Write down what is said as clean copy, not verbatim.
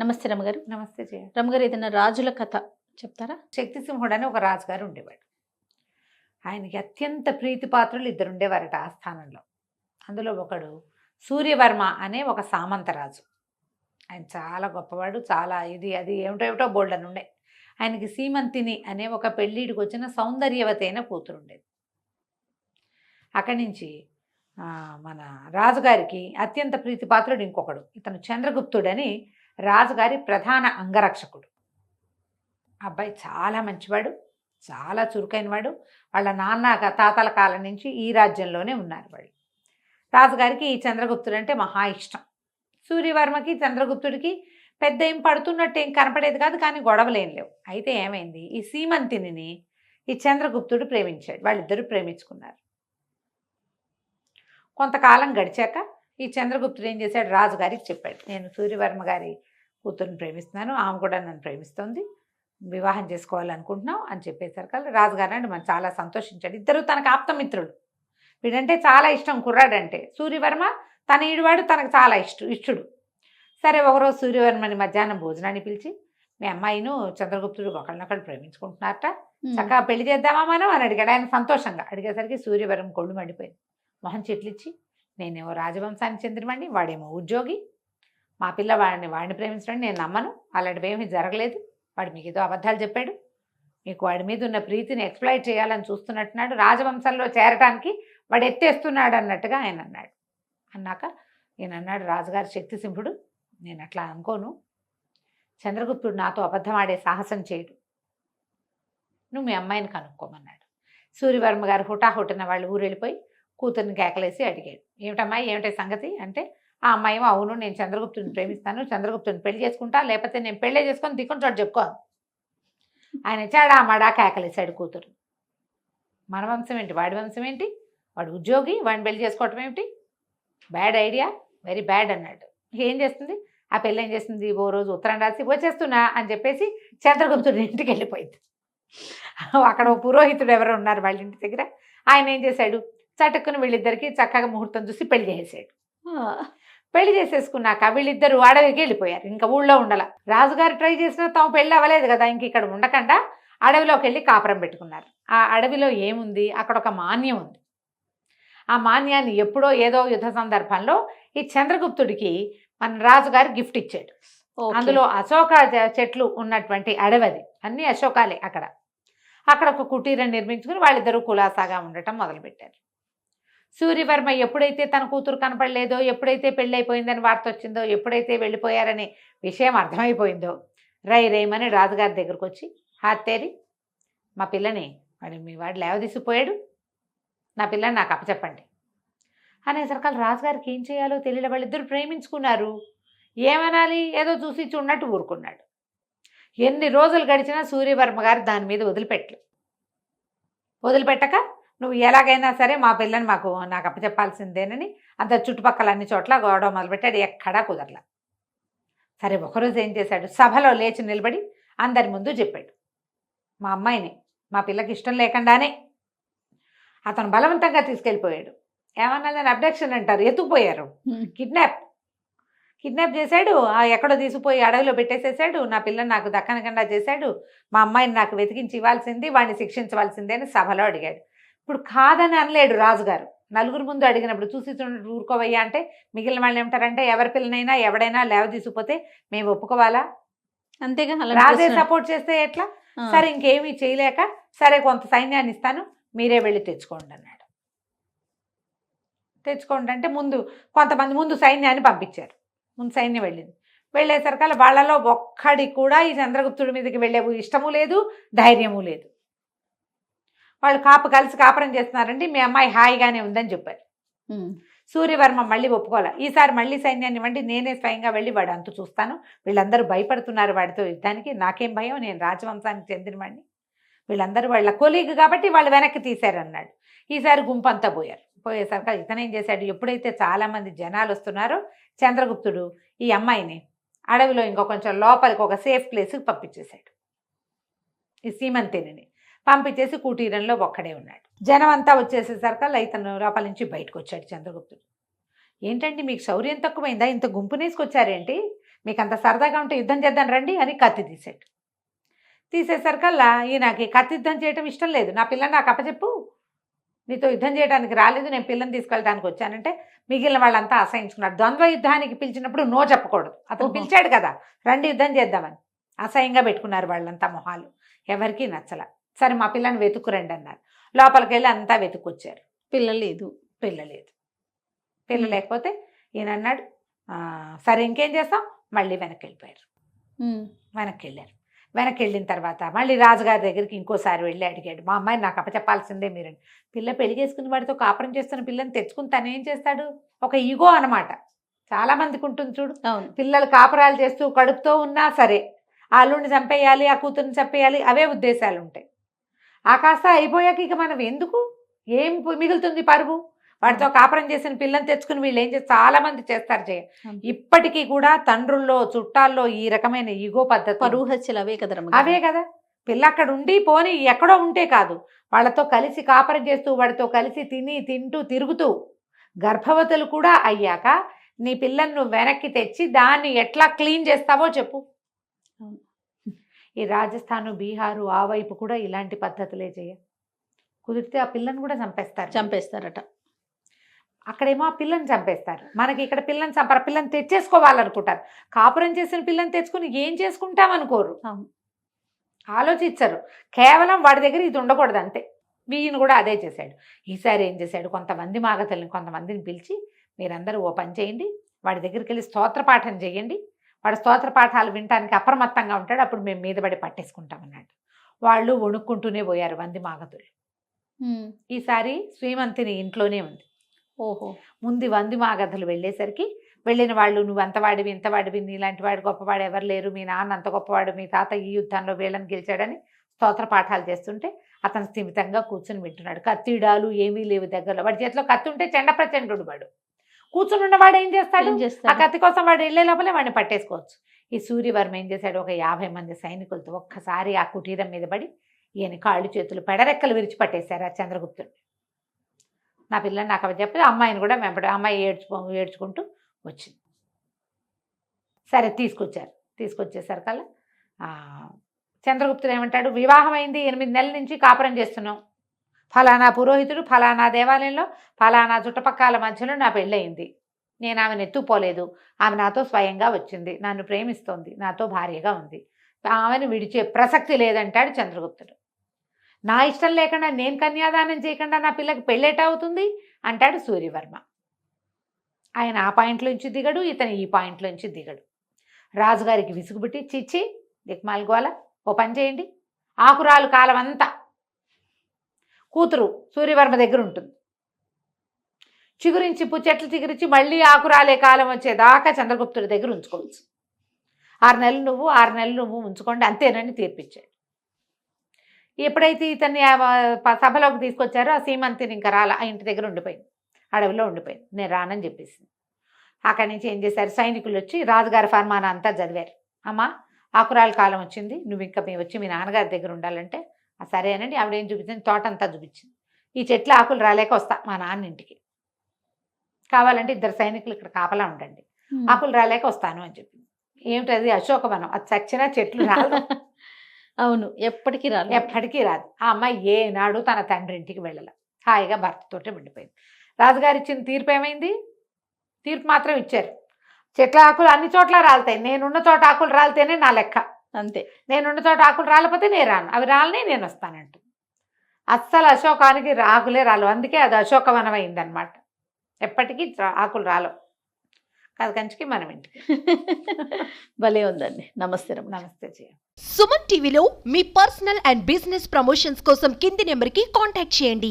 నమస్తే రమగారు. నమస్తే జయ. రమగారు, ఏదైనా రాజుల కథ చెప్తారా? శక్తిసింహుడు అని ఒక రాజుగారు ఉండేవాడు. ఆయనకి అత్యంత ప్రీతిపాత్రులు ఇద్దరు ఉండేవారట ఆ స్థానంలో. అందులో ఒకడు సూర్యవర్మ అనే ఒక సామంతరాజు. ఆయన చాలా గొప్పవాడు, చాలా ఇది అది ఏమిటో బోల్డ్ అని ఉండే. ఆయనకి సీమంతిని అనే ఒక పెళ్ళిడికి వచ్చిన సౌందర్యవతి అయిన కూతురు ఉండేది. అక్కడి నుంచి మన రాజుగారికి అత్యంత ప్రీతిపాత్రుడు ఇంకొకడు, ఇతను చంద్రగుప్తుడని రాజుగారి ప్రధాన అంగరక్షకుడు. అబ్బాయి చాలా మంచివాడు, చాలా చురుకైనవాడు. వాళ్ళ నాన్న తాతల కాలం నుంచి ఈ రాజ్యంలోనే ఉన్నారు వాళ్ళు. రాజుగారికి ఈ చంద్రగుప్తుడు అంటే మహా ఇష్టం. సూర్యవర్మకి చంద్రగుప్తుడికి పెద్ద ఏం పడుతున్నట్టు ఏం కనపడేది కాదు, కానీ గొడవలేం లేవు. అయితే ఏమైంది, ఈ సీమంతిని ఈ చంద్రగుప్తుడు ప్రేమించాడు. వాళ్ళిద్దరూ ప్రేమించుకున్నారు. కొంతకాలం గడిచాక ఈ చంద్రగుప్తుడు ఏం చేశాడు, రాజుగారికి చెప్పాడు, నేను సూర్యవర్మ గారి కూతురుని ప్రేమిస్తున్నాను, ఆమె కూడా నన్ను ప్రేమిస్తోంది, వివాహం చేసుకోవాలనుకుంటున్నాం అని చెప్పేసరికి రాజుగారు అంటే మనం చాలా సంతోషించాడు. ఇద్దరు తనకు ఆప్తమిత్రులు. వీడంటే చాలా ఇష్టం, కుర్రాడంటే. సూర్యవర్మ తన ఈడువాడు, తనకు చాలా ఇష్టడు. సరే, ఒకరోజు సూర్యవర్మని మధ్యాహ్నం భోజనాన్ని పిలిచి, మీ అమ్మాయిను చంద్రగుప్తుడు ఒకళ్ళనొకళ్ళు ప్రేమించుకుంటున్నారట, చక్కగా పెళ్లి చేద్దామా మనం అని అడిగాడు. ఆయన సంతోషంగా అడిగేసరికి సూర్యవర్మ కొళ్ళు మండిపోయింది. మొహం చెట్లిచ్చి, నేనేమో రాజవంశానికి చెందినవాడిని, వాడేమో ఉద్యోగి, మా పిల్ల వాడిని ప్రేమించడం నేను నమ్మను, అలాంటివేమీ జరగలేదు, వాడు మీకు ఏదో అబద్ధాలు చెప్పాడు, మీకు వాడి మీద ఉన్న ప్రీతిని ఎక్స్ప్లాయిట్ చేయాలని చూస్తున్నట్టున్నాడు, రాజవంశంలో చేరటానికి వాడు ఎత్తేస్తున్నాడు అన్నట్టుగా ఆయన అన్నాడు. అన్నాక ఈయన అన్నాడు, రాజుగారి శక్తిసింహుడు, నేను అట్లా అనుకోను, చంద్రగుప్తుడు నాతో అబద్ధం ఆడే సాహసం చేయడు, నువ్వు మీ అమ్మాయిని కనుక్కోమన్నాడు. సూర్యవర్మ గారు హుటాహుటిన వాళ్ళు ఊరు వెళ్ళిపోయి కూతుర్ని కేకలేసి అడిగాడు, ఏమిటమ్మాయి ఏమిటి సంగతి అంటే, ఆ అమ్మాయి అవును, నేను చంద్రగుప్తుని ప్రేమిస్తాను, చంద్రగుప్తుని పెళ్లి చేసుకుంటా, లేకపోతే నేను పెళ్ళే చేసుకొని దిక్కుని చోటు చెప్పుకోను. ఆయన చాడా మాడా కేకలేశాడు కూతురు. మన వంశం ఏంటి, వాడి వంశం ఏంటి, వాడు ఉద్యోగి, వాడిని పెళ్లి చేసుకోవటం ఏమిటి, బ్యాడ్ ఐడియా, వెరీ బ్యాడ్ అన్నాడు. ఏం చేస్తుంది ఆ పెళ్ళి, ఏం చేస్తుంది, ఓ రోజు ఉత్తరం రాసి వచ్చేస్తున్నా అని చెప్పేసి చంద్రగుప్తుడి ఇంటికి వెళ్ళిపోయింది. అక్కడ ఓ పురోహితుడు ఎవరో ఉన్నారు వాళ్ళ ఇంటి దగ్గర. ఆయన ఏం చేశాడు, చటుక్కుని వీళ్ళిద్దరికి చక్కగా ముహూర్తం చూసి పెళ్లి చేసేసాడు. పెళ్లి చేసేసుకున్నాక వీళ్ళిద్దరు అడవికి వెళ్ళిపోయారు. ఇంకా ఊళ్ళో ఉండాల. రాజుగారు ట్రై చేసినా తాము పెళ్ళి అవ్వలేదు కదా, ఇంక ఇక్కడ ఉండకుండా అడవిలోకి వెళ్ళి కాపురం పెట్టుకున్నారు. ఆ అడవిలో ఏముంది, అక్కడ ఒక మాన్యం ఉంది. ఆ మాన్యాన్ని ఎప్పుడో ఏదో యుద్ధ సందర్భంలో ఈ చంద్రగుప్తుడికి మన రాజుగారు గిఫ్ట్ ఇచ్చాడు. అందులో అశోక చెట్లు ఉన్నటువంటి అడవి, అన్ని అశోకాలే. అక్కడ ఒక కుటీరం నిర్మించుకుని వాళ్ళిద్దరూ కులాసాగా ఉండటం మొదలుపెట్టారు. సూర్యవర్మ ఎప్పుడైతే తన కూతురు కనపడలేదో, ఎప్పుడైతే పెళ్ళైపోయిందని వార్త వచ్చిందో, ఎప్పుడైతే వెళ్ళిపోయారనే విషయం అర్థమైపోయిందో, రైమని రాజుగారి దగ్గరకు వచ్చి, హాత్తేరి మా పిల్లని మీ వాడు లేవదీసిపోయాడు, నా పిల్లని నాకు అప్పచెప్పండి అనేసరికి రాజుగారికి ఏం చేయాలో తెలియదు. వాళ్ళిద్దరు ప్రేమించుకున్నారు, ఏమనాలి, ఏదో చూసి చూడనట్టు ఊరుకున్నాడు. ఎన్ని రోజులు గడిచినా సూర్యవర్మ గారు దాని మీద వదిలిపెట్టక, నువ్వు ఎలాగైనా సరే మా పిల్లని నాకు అప్పచెప్పాల్సిందేనని అంత చుట్టుపక్కల అన్ని చోట్ల గొడవ మొదలుపెట్టాడు. ఎక్కడా కుదరలా. సరే, ఒకరోజు ఏం చేశాడు, సభలో లేచి నిలబడి అందరి ముందు చెప్పాడు, మా అమ్మాయిని మా పిల్లకి ఇష్టం లేకుండానే అతను బలవంతంగా తీసుకెళ్ళిపోయాడు. ఏమన్నా దాన్ని అబ్డక్షన్ అంటారు, ఎత్తుకుపోయారు, కిడ్నాప్ చేశాడు, ఎక్కడో తీసుకుపోయి అడవిలో పెట్టేసేసాడు, నా పిల్లని నాకు దక్కనకుండా చేశాడు, మా అమ్మాయిని నాకు వెతికించి ఇవ్వాల్సింది, వాడిని శిక్షించవలసిందే అని సభలో అడిగాడు. ఇప్పుడు కాదని అనలేడు రాజుగారు. నలుగురు ముందు అడిగినప్పుడు చూసి చూడండి ఊరుకోవయ్యా అంటే మిగిలిన వాళ్ళు ఏమంటారంటే, ఎవరి పిల్లనైనా ఎవడైనా లేవ తీసుకుపోతే మేము ఒప్పుకోవాలా, అంతేగా, రాజే సపోర్ట్ చేస్తే ఎట్లా, సరే ఇంకేమీ చేయలేక, సరే కొంత సైన్యాన్ని ఇస్తాను, మీరే వెళ్ళి తెచ్చుకోండి అన్నాడు. తెచ్చుకోండి అంటే కొంతమంది ముందు సైన్యాన్ని పంపించారు. ముందు సైన్యం వెళ్ళేసరికల్లా వాళ్ళలో ఒక్కడి కూడా ఈ చంద్రగుప్తుడి మీదకి వెళ్ళే ఇష్టము లేదు, ధైర్యము లేదు. వాళ్ళు కలిసి కాపురం చేస్తున్నారండి, మీ అమ్మాయి హాయిగానే ఉందని చెప్పారు. సూర్యవర్మ మళ్ళీ ఒప్పుకోవాలి. ఈసారి మళ్ళీ సైన్యాన్ని ఇవ్వండి, నేనే స్వయంగా వెళ్ళి వాడు అంతు చూస్తాను, వీళ్ళందరూ భయపడుతున్నారు వాడితో యుద్ధానికి, నాకేం భయం, నేను రాజవంశానికి చెందినవాడిని, వీళ్ళందరూ వాళ్ళ కొలీగ్ కాబట్టి వాళ్ళు వెనక్కి తీశారన్నాడు. ఈసారి గుంపంతా పోయేసరికి ఇతనేం చేశాడు, ఎప్పుడైతే చాలామంది జనాలు వస్తున్నారో చంద్రగుప్తుడు ఈ అమ్మాయిని అడవిలో ఇంకో కొంచెం లోపలికి ఒక సేఫ్ ప్లేస్కి పంపించేశాడు. ఈ సీమంతిని పంపించేసి కుటీరంలో ఒక్కడే ఉన్నాడు. జనం అంతా వచ్చేసేసరికల్లా ఇతను లోపల నుంచి బయటకు వచ్చాడు చంద్రగుప్తుడు. ఏంటండి మీకు శౌర్యం తక్కువైందా, ఇంత గుంపునేసుకొచ్చారేంటి, మీకు అంత సరదాగా ఉంటే యుద్ధం చేద్దాం రండి అని కత్తి తీసాడు. తీసేసరికల్లా ఈయనకి కత్తి యుద్ధం చేయడం ఇష్టం లేదు. నా పిల్లని నాకు అప్పచెప్పు, నీతో యుద్ధం చేయడానికి రాలేదు, నేను పిల్లని తీసుకెళ్ళడానికి వచ్చానంటే మిగిలిన వాళ్ళంతా అసహించుకున్నారు. ద్వంద్వ యుద్ధానికి పిలిచినప్పుడు నో చెప్పకూడదు. అతను ఓహో. పిలిచాడు కదా, రండి యుద్ధం చేద్దామని. అసహ్యంగా పెట్టుకున్నారు వాళ్ళంతా మొహాలు, ఎవరికీ నచ్చల. సరే మా పిల్లని వెతుక్కురండి అన్నారు. లోపలికి వెళ్ళి అంతా వెతుక్కొచ్చారు. పిల్ల లేదు. పిల్ల లేదు. పిల్ల లేకపోతే ఈయన అన్నాడు, సరే ఇంకేం చేస్తాం, మళ్ళీ వెనక్కి వెళ్ళిపోయారు. వెనక్కి వెళ్ళారు. వెనక్కి వెళ్ళిన తర్వాత మళ్ళీ రాజుగారి దగ్గరికి ఇంకోసారి వెళ్ళి అడిగాడు, మా అమ్మాయిని నాకు అప్పచెప్పాల్సిందే మీరండి. పిల్ల పెళ్లి చేసుకుని వాడితో కాపురం చేస్తున్న పిల్లని తెచ్చుకుని తను ఏం చేస్తాడు, ఒక ఈగో అనమాట. చాలా మందికి ఉంటుంది చూడు, అవును. పిల్లలు కాపురాలు చేస్తూ కడుపుతో ఉన్నా సరే ఆ అల్లుడిని చంపేయాలి, ఆ కూతుర్ని చంపేయాలి, అవే ఉద్దేశాలు ఉంటాయి. ఆ కాస్త అయిపోయాక ఇక మనం ఎందుకు, ఏం మిగులుతుంది పరుగు, వాడితో కాపురం చేసిన పిల్లని తెచ్చుకుని వీళ్ళు ఏం చేస్తారు, చాలా మంది చేస్తారు చేయ. ఇప్పటికీ కూడా తండ్రుల్లో చుట్టాల్లో ఈ రకమైన ఈగో పద్ధతి, పరువు హత్యలు అవే కదా అవే కదా. పిల్ల అక్కడ ఉండి పోని ఎక్కడో ఉంటే కాదు, వాళ్ళతో కలిసి కాపురం చేస్తూ వాడితో కలిసి తింటూ తిరుగుతూ గర్భవతులు కూడా అయ్యాక నీ పిల్లని నువ్వు వెనక్కి తెచ్చి దాన్ని ఎట్లా క్లీన్ చేస్తావో చెప్పు. ఈ రాజస్థాను, బీహారు ఆ వైపు కూడా ఇలాంటి పద్ధతులే చేయ. కుదిరితే ఆ పిల్లని కూడా చంపేస్తారట. అక్కడేమో ఆ పిల్లని చంపేస్తారు, మనకి ఇక్కడ పిల్లని చంపారు. పిల్లని తెచ్చేసుకోవాలనుకుంటారు. కాపురం చేసిన పిల్లని తెచ్చుకుని ఏం చేసుకుంటాం అనుకోరు, ఆలోచించరు. కేవలం వాడి దగ్గర ఇది ఉండకూడదు అంతే. ఈయన కూడా అదే చేశాడు. ఈసారి ఏం చేశాడు, కొంతమందిని పిలిచి మీరందరూ ఓ పని చేయండి, వాడి దగ్గరికి వెళ్ళి స్తోత్ర పాఠం చేయండి, వాడు స్తోత్ర పాఠాలు వినటానికి అప్రమత్తంగా ఉంటాడు, అప్పుడు మేము మీద పడి పట్టేసుకుంటామన్నాడు. వాళ్ళు వణుక్కుంటూనే పోయారు వంది మాగతులు. ఈసారి శ్రీమంతిని ఇంట్లోనే ఉంది. ఓహో. ముందు వంది మాగధులు వెళ్ళేసరికి వెళ్ళిన వాళ్ళు, నువ్వు అంతవాడివి ఇంతవాడివి, నీలాంటి వాడు గొప్పవాడు ఎవరు లేరు, మీ నాన్న అంత గొప్పవాడు, మీ తాత ఈ యుద్ధంలో వీళ్ళని గెలిచాడని స్తోత్ర పాఠాలు చేస్తుంటే అతను స్థిమితంగా కూర్చుని వింటున్నాడు. కత్తిడాలు ఏమీ లేవు దగ్గరలో. వాడి చేతిలో కత్తి ఉంటే చెండ ప్రచండు వాడు. కూర్చుని ఉన్నవాడు ఏం చేస్తాడు, ఆ కత్తి కోసం వాడు వెళ్ళే లోపలే వాడిని పట్టేసుకోవచ్చు. ఈ సూర్యవర్మ ఏం చేశాడు, ఒక 50 మంది సైనికులతో ఒక్కసారి ఆ కుటీరం మీద పడి ఈయన కాళ్ళు చేతులు పెడరెక్కలు విరిచి పట్టేశారు ఆ చంద్రగుప్తుడు. నా పిల్లని నాకు అవి చెప్పి అమ్మాయిని కూడా వెంపడి, అమ్మాయి ఏడ్చుకుంటూ వచ్చింది. సరే తీసుకొచ్చేసరికల్లా చంద్రగుప్తుడు ఏమంటాడు, వివాహం అయింది, 8 నెలల నుంచి కాపురం చేస్తున్నాం, ఫలానా పురోహితుడు ఫలానా దేవాలయంలో ఫలానా చుట్టుపక్కల మధ్యలో నా పెళ్ళయింది, నేను ఆమెను ఎత్తుపోలేదు, ఆమె నాతో స్వయంగా వచ్చింది, నన్ను ప్రేమిస్తోంది, నాతో భార్యగా ఉంది, ఆమెను విడిచే ప్రసక్తి లేదంటాడు చంద్రగుప్తుడు. నా ఇష్టం లేకుండా నేను కన్యాదానం చేయకుండా నా పిల్లకి పెళ్ళేట అవుతుంది అంటాడు సూర్యవర్మ. ఆయన ఆ పాయింట్లోంచి దిగడు, ఇతను ఈ పాయింట్లోంచి దిగడు. రాజుగారికి విసుగుబుట్టి, చిచ్చి దిక్మాల్గోల, ఓ పని చేయండి, ఆకురాలు కాలం అంతా కూతురు సూర్యవర్మ దగ్గర ఉంటుంది, చిగురించి చెట్లు చిగురించి మళ్ళీ ఆకురాలే కాలం వచ్చేదాకా చంద్రగుప్తుడి దగ్గర ఉంచుకోవచ్చు. 6 నెలలు నువ్వు 6 నెలలు నువ్వు ఉంచుకోండి అంతేనని తీర్పిచ్చాడు. ఎప్పుడైతే ఇతన్ని సభలోకి తీసుకొచ్చారో ఆ సీమంతిని ఇంకా రాల, ఆ ఇంటి దగ్గర ఉండిపోయింది, అడవిలో ఉండిపోయింది, నేను రానని చెప్పేసింది. అక్కడి నుంచి ఏం చేశారు, సైనికులు వచ్చి రాజుగారి ఫర్మానా అంతా చదివారు. అమ్మ ఆకురాల కాలం వచ్చింది, నువ్వు ఇంకా వచ్చి మీ నాన్నగారి దగ్గర ఉండాలంటే సరే అనండి. ఆవిడ ఏం చూపించింది, తోటంతా చూపించింది. ఈ చెట్ల ఆకులు రాలేక వస్తా మా నాన్న ఇంటికి, కావాలంటే 2 సైనికులు ఇక్కడ కాపలా ఉండండి, ఆకులు రాలేక వస్తాను అని చెప్పింది. ఏమిటది, అశోకవనం, అది చచ్చినా చెట్లు రాదు. అవును, ఎప్పటికీ రాదు. ఆ అమ్మాయి ఏనాడు తన తండ్రి ఇంటికి వెళ్ళాల, హాయిగా భర్తతోటే ఉండిపోయింది. రాజుగారు ఇచ్చిన తీర్పు ఏమైంది, తీర్పు మాత్రం ఇచ్చారు, చెట్ల ఆకులు అన్ని చోట్ల రాలుతాయి, నేనున్న చోట ఆకులు రాలితేనే నా లెక్క, అంతే, నేనున్న చోట ఆకులు రాలిపోతే నేను రాను, అవి రాలనే నేను వస్తానంటూ. అస్సలు అశోకానికి ఆకులే రాలు, అందుకే అది అశోకవనం అయిందనమాట. ఎప్పటికీ ఆకులు రాలవు, కాదు కంచికి మనం ఇంటికి. భలే ఉందండి. నమస్తే. నమస్తే చేయ. సుమన్ టీవీలో మీ పర్సనల్ అండ్ బిజినెస్ ప్రమోషన్స్ కోసం కింది నెంబర్కి కాంటాక్ట్ చేయండి.